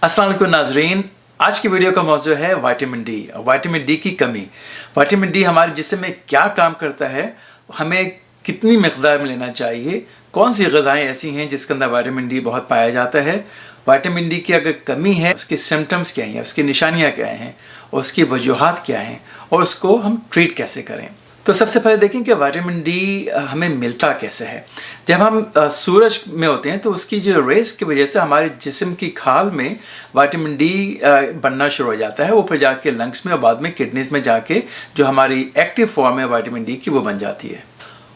अस्सलाम वालेकुम नाज़रीन, आज की वीडियो का मौजू है विटामिन डी। विटामिन डी की कमी। विटामिन डी हमारे जिस्म में क्या काम करता है, हमें कितनी मिक़दार में लेना चाहिए, कौन सी ग़िज़ाएँ ऐसी हैं जिसके अंदर विटामिन डी बहुत पाया जाता है, विटामिन डी की अगर कमी है उसके सिम्टम्स क्या हैं, उसकी निशानियाँ क्या हैं, उसकी वजूहात क्या हैं और उसको हम ट्रीट कैसे करें। तो सबसे पहले देखें कि विटामिन डी हमें मिलता कैसे है। जब हम सूरज में होते हैं तो उसकी जो रेस की वजह से हमारे जिस्म की खाल में विटामिन डी बनना शुरू हो जाता है, वो फिर जाके लंग्स में और बाद में किडनीज में जाके जो हमारी एक्टिव फॉर्म है विटामिन डी की वो बन जाती है।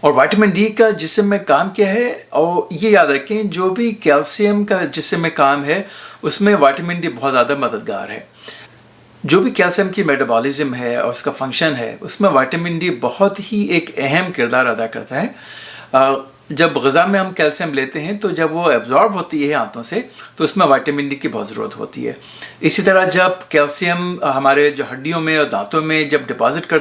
और विटामिन डी का जिस्म में काम क्या है, और ये याद रखें जो भी कैल्शियम का जिस्म में काम है उसमें विटामिन डी बहुत ज़्यादा मददगार है। जो भी कैल्शियम की मेटाबॉलिज्म है और उसका फंक्शन है उसमें विटामिन डी बहुत ही एक अहम किरदार अदा करता है। जब ग़िज़ा में हम कैल्शियम लेते हैं तो जब वो एब्जॉर्ब होती है आंतों से तो उसमें विटामिन डी की बहुत ज़रूरत होती है। इसी तरह जब कैल्शियम हमारे जो हड्डियों में और दांतों में जब डिपॉजिट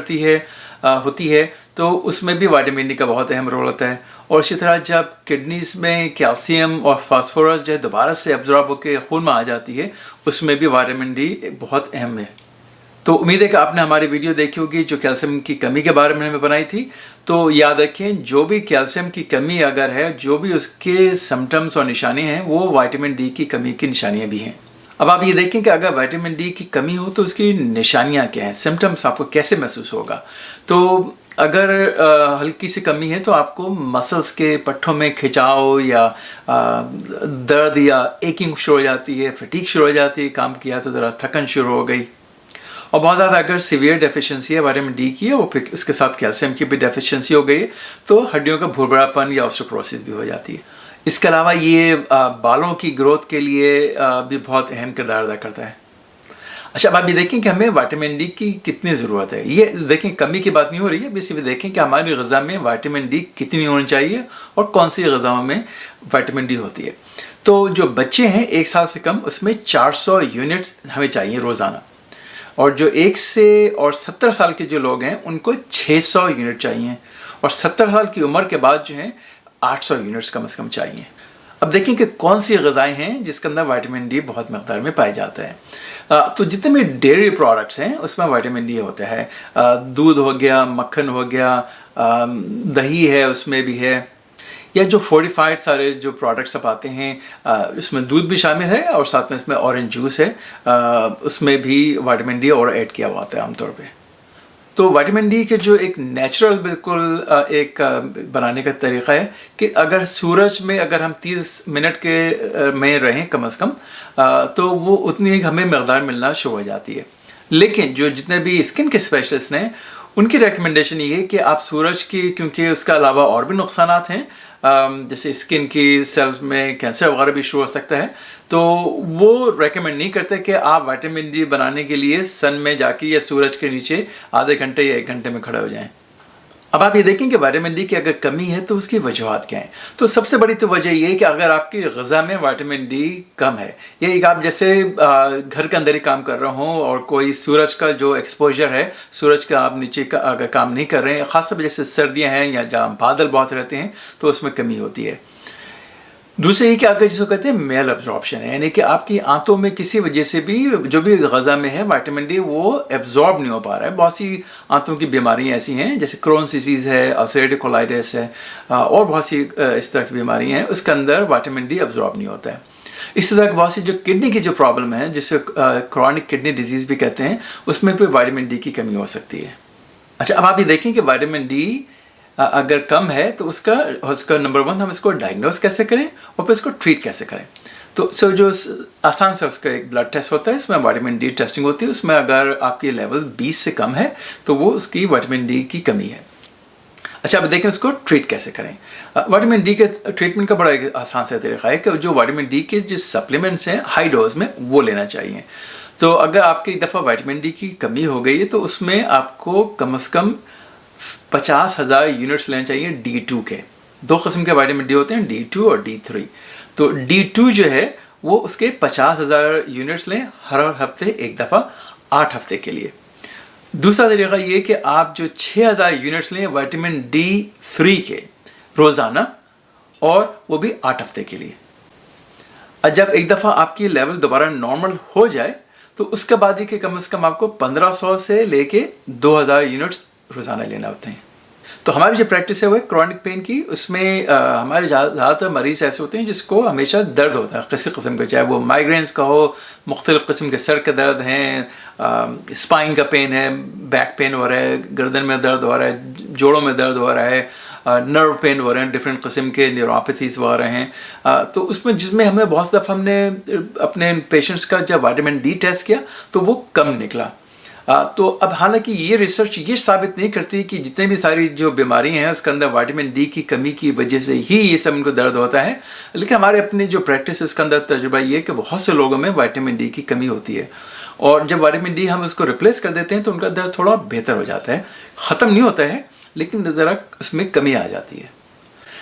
होती है तो उसमें भी विटामिन डी का बहुत अहम रोल होता है। और इसी तरह जब किडनीज में कैल्शियम और फास्फोरस जो है दोबारा से एब्जॉर्ब होकर खून में आ जाती है उसमें भी विटामिन डी बहुत अहम है। तो उम्मीद है कि आपने हमारी वीडियो देखी होगी जो कैल्शियम की कमी के बारे में हमें बनाई थी। तो याद रखें जो भी कैल्शियम की कमी अगर है, जो भी उसके सिम्टम्स और निशानी हैं वो विटामिन डी की कमी की निशानियाँ भी हैं। अब आप ये देखें कि अगर विटामिन डी की कमी हो तो उसकी निशानियाँ क्या हैं, सिम्टम्स आपको कैसे महसूस होगा। तो अगर हल्की सी कमी है तो आपको मसल्स के पट्ठों में खिंचाव या दर्द या एकिंग शुरू हो जाती है, फटीग शुरू हो जाती है, काम किया तो ज़रा थकन शुरू हो गई। और बहुत ज़्यादा अगर सीवियर डेफिशिएंसी है विटामिन डी की है और फिर उसके साथ कैल्शियम की भी डेफिशिएंसी हो गई तो हड्डियों का भुरभुरापन या ऑस्टियोपोरोसिस भी हो जाती है। इसके अलावा ये बालों की ग्रोथ के लिए भी बहुत अहम किरदार अदा करता है। अच्छा, अब आप ये देखें कि हमें विटामिन डी की कितनी ज़रूरत है। ये देखें कमी की बात नहीं हो रही है, बस ये देखें कि हमारी ग़िज़ा में विटामिन डी कितनी होनी चाहिए और कौन सी ग़िज़ाओं में विटामिन डी होती है। तो जो बच्चे हैं 1 साल से कम उसमें 400 यूनिट्स हमें चाहिए रोज़ाना, और जो 1 से और 70 साल के जो लोग हैं उनको 600 यूनिट चाहिए, और 70 साल की उम्र के बाद जो हैं 800 यूनिट्स कम से कम चाहिए। अब देखें कि कौन सी ग़िज़ाएँ हैं जिसके अंदर विटामिन डी बहुत मक़दार में पाया जाता है। तो जितने भी डेयरी प्रोडक्ट्स हैं उसमें विटामिन डी होता है। दूध हो गया, मक्खन हो गया, दही है उसमें भी है, या जो फोर्टिफाइड सारे जो प्रोडक्ट्स आप आते हैं उसमें दूध भी शामिल है और साथ में इसमें ऑरेंज जूस है, उसमें भी विटामिन डी और ऐड किया हुआ होता है आमतौर पे। तो विटामिन डी के जो एक नेचुरल बिल्कुल एक बनाने का तरीक़ा है कि अगर सूरज में अगर हम 30 मिनट के में रहें कम से कम तो वो उतनी हमें मक़दार मिलना शुरू हो जाती है। लेकिन जो जितने भी स्किन के स्पेशलिस्ट हैं उनकी रिकमेंडेशन ये है कि आप सूरज की, क्योंकि उसके अलावा और भी नुकसानात हैं जैसे स्किन की सेल्स में कैंसर वगैरह भी शुरू हो सकता है, तो वो रेकमेंड नहीं करते कि आप विटामिन डी बनाने के लिए सन में जाके या सूरज के नीचे आधे घंटे या 1 घंटे में खड़े हो जाएं। अब आप ये देखें कि विटामिन डी की अगर कमी है तो उसकी वजूहात क्या हैं। तो सबसे बड़ी तो वजह ये है कि अगर आपकी ग़िज़ा में विटामिन डी कम है, या एक आप जैसे घर के अंदर ही काम कर रहे हों और कोई सूरज का जो एक्सपोजर है, सूरज का आप नीचे का अगर काम नहीं कर रहे हैं, ख़ासतौर जैसे सर्दियाँ हैं या जहाँ बादल बहुत रहते हैं तो उसमें कमी होती है। दूसरे ही कि अगर जिसको कहते हैं मेल एब्जॉर्प्शन है, यानी कि आपकी आंतों में किसी वजह से भी जो भी ग़िज़ा में है विटामिन डी वो एब्जॉर्ब नहीं हो पा रहा है। बहुत सी आंतों की बीमारियां ऐसी हैं जैसे क्रोन्स डिजीज़ है, अल्सरेटिव कोलाइटिस है, और बहुत सी इस तरह की बीमारियां हैं उसके अंदर विटामिन डी एब्जॉर्ब नहीं होता है। इस तरह बहुत सी जो किडनी की जो प्रॉब्लम है जिसे क्रॉनिक किडनी डिजीज़ भी कहते हैं उसमें भी विटामिन डी की कमी हो सकती है। अच्छा, अब आप ये देखें कि विटामिन डी अगर कम है तो उसका नंबर 1 हम इसको डायग्नोस कैसे करें और फिर इसको ट्रीट कैसे करें। तो जो आसान से उसका एक ब्लड टेस्ट होता है, इसमें विटामिन डी टेस्टिंग होती है, उसमें अगर आपकी लेवल 20 से कम है तो वो उसकी विटामिन डी की कमी है। अच्छा, अब देखें उसको ट्रीट कैसे करें। विटामिन डी के ट्रीटमेंट का बड़ा एक आसान सा तरीका है कि जो विटामिन डी के जो सप्लीमेंट्स हैं हाई डोज में वो लेना चाहिए। तो अगर आपकी एक दफ़ा विटामिन डी की कमी हो गई है तो उसमें आपको कम से कम 50,000 यूनिट्स लेने चाहिए D2 के। 2 किस्म के विटामिन डी होते हैं, D2 और D3। तो D2 जो है वो उसके 50,000 यूनिट्स लें हर हफ्ते एक दफ़ा 8 हफ्ते के लिए। दूसरा तरीका ये कि आप जो 6,000 यूनिट्स लें विटामिन D3 के रोज़ाना, और वो भी 8 हफ्ते के लिए। اور جب ایک دفعہ آپ کی لیول دوبارہ نارمل ہو جائے تو اس کے بعد یہ کہ کم از کم آپ کو 1500 سے لے کے 2000 یونٹس روزانہ لینا ہوتے ہیں. تو ہماری جو پریکٹس ہے وہ کرونک پین کی، اس میں ہمارے زیادہ تر مریض ایسے ہوتے ہیں جس کو ہمیشہ درد ہوتا ہے کسی قسم کا، چاہے وہ مائیگرینس کا ہو، مختلف قسم کے سر کے درد ہیں، اسپائن کا پین ہے، بیک پین ہو رہا ہے، گردن میں درد ہو رہا ہے، جوڑوں میں درد ہو رہا ہے، نرو پین ہو رہے ہیں، ڈفرینٹ قسم کے نیوروپیتھیز وغیرہ ہیں. تو اس میں جس میں ہمیں بہت دفعہ ہم نے اپنے پیشنٹس کا جب وائٹامن ڈی ٹیسٹ کیا تو وہ کم نکلا. تو اب حالانکہ یہ ریسرچ یہ ثابت نہیں کرتی کہ جتنے بھی ساری جو بیماریاں ہیں اس کے اندر وائٹامن ڈی کی کمی کی وجہ سے ہی یہ سب ان کو درد ہوتا ہے، لیکن ہمارے اپنی جو پریکٹس ہے اس کے اندر تجربہ یہ ہے کہ بہت سے لوگوں میں وائٹامن ڈی کی کمی ہوتی ہے، اور جب وائٹامن ڈی ہم اس کو ریپلیس کر دیتے ہیں تو ان کا درد تھوڑا بہتر ہو جاتا ہے، ختم نہیں ہوتا ہے لیکن ذرا اس میں کمی آ جاتی ہے.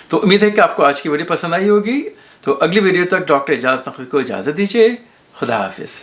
تو امید ہے کہ آپ کو آج کی ویڈیو پسند آئی ہوگی. تو اگلی ویڈیو تک ڈاکٹر اعجاز نقوی کو اجازت دیجیے. خدا حافظ.